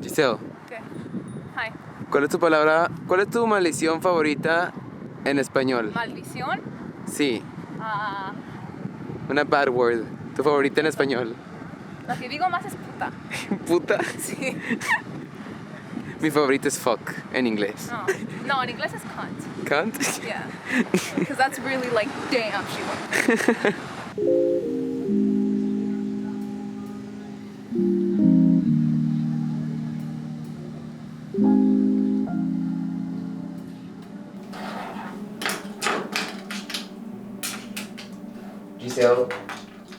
Giselle, Okay. Hi. cuál es tu maldición favorita en español? Maldición. Sí, Ah, una bad word. Tu favorita en español. lo que digo más es puta. Puta. Sí. Mi favorita es fuck en inglés. No, en inglés es cunt. Cunt? Yeah. Because that's really like, damn, she went. Giselle,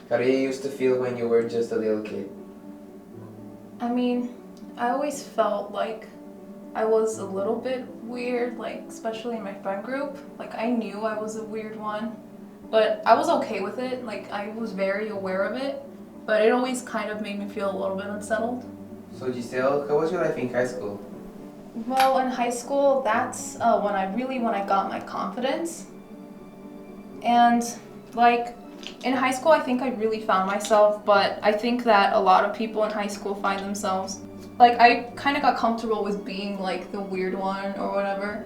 how do you used to feel when you were just a little kid? I mean, I always felt like I was a little bit weird, like especially in my friend group. Like I knew I was a weird one, but I was okay with it. Like I was very aware of it, but it always kind of made me feel a little bit unsettled. So Giselle, how was your life in high school? Well, in high school, that's when I got my confidence. And like in high school, I think I really found myself, but I think that a lot of people in high school find themselves. Like I kind of got comfortable with being like the weird one or whatever.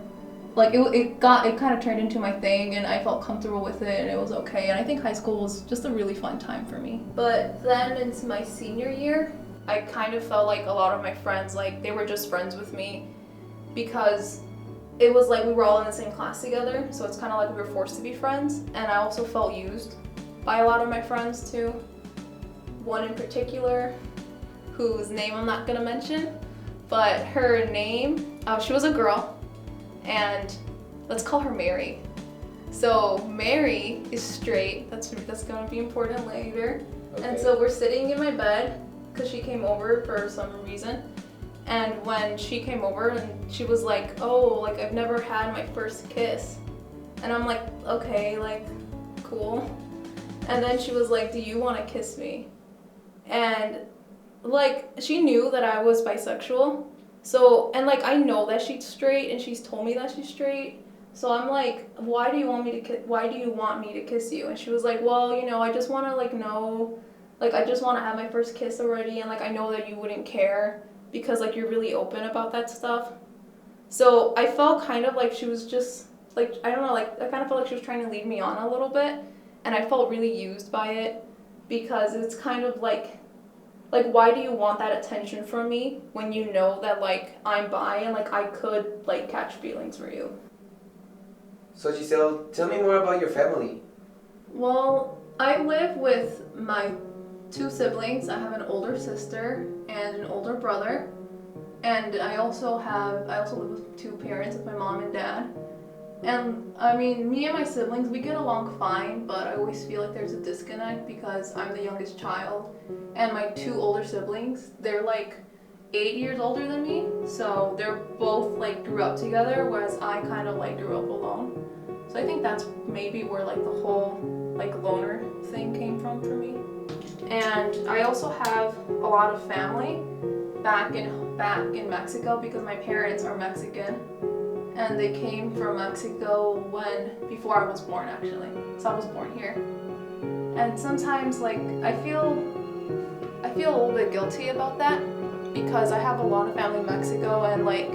Like it kind of turned into my thing, and I felt comfortable with it, and it was okay. And I think high school was just a really fun time for me. But then into my senior year, I kind of felt like a lot of my friends, like they were just friends with me because it was like we were all in the same class together, so it's kind of like we were forced to be friends. And I also felt used by a lot of my friends too. One in particular, whose name I'm not gonna mention, but her name, she was a girl, and let's call her Mary. So Mary is straight, that's gonna be important later. Okay. And so we're sitting in my bed, because she came over for some reason. And when she came over and she was like, oh, like I've never had my first kiss. And I'm like, okay, like, cool. And then she was like, do you want to kiss me? And like, she knew that I was bisexual. So, and like, I know that she's straight and she's told me that she's straight. So I'm like, why do you want me to kiss you? And she was like, well, you know, I just want to like know, like, I just want to have my first kiss already. And like, I know that you wouldn't care because like, you're really open about that stuff. So I felt kind of like she was just like, I don't know, like, I kind of felt like she was trying to lead me on a little bit. And I felt really used by it because it's kind of like, why do you want that attention from me when you know that, like, I'm bi and, like, I could, like, catch feelings for you? So Giselle, tell me more about your family. Well, I live with my two siblings. I have an older sister and an older brother. And I also live with two parents, with my mom and dad. And I mean, me and my siblings, we get along fine, but I always feel like there's a disconnect because I'm the youngest child. And my two older siblings, they're like 8 years older than me. So they're both like grew up together, whereas I kind of like grew up alone. So I think that's maybe where like the whole like loner thing came from for me. And I also have a lot of family back in Mexico because my parents are Mexican. And they came from Mexico before I was born, actually. So I was born here. And sometimes, like, I feel a little bit guilty about that because I have a lot of family in Mexico, and like,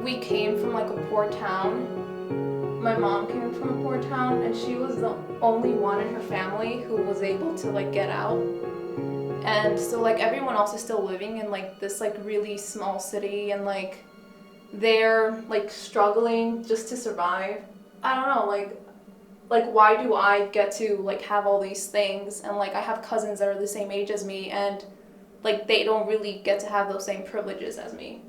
we came from like a poor town. My mom came from a poor town, and she was the only one in her family who was able to like get out. And so like everyone else is still living in like this like really small city, and like they're like struggling just to survive. I don't know, like why do I get to like have all these things, and like I have cousins that are the same age as me, and like they don't really get to have those same privileges as me.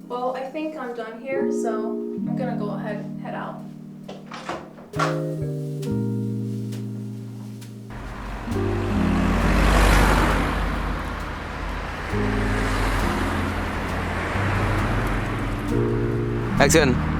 Well, I think I'm done here, so I'm gonna go ahead and head out. Acción.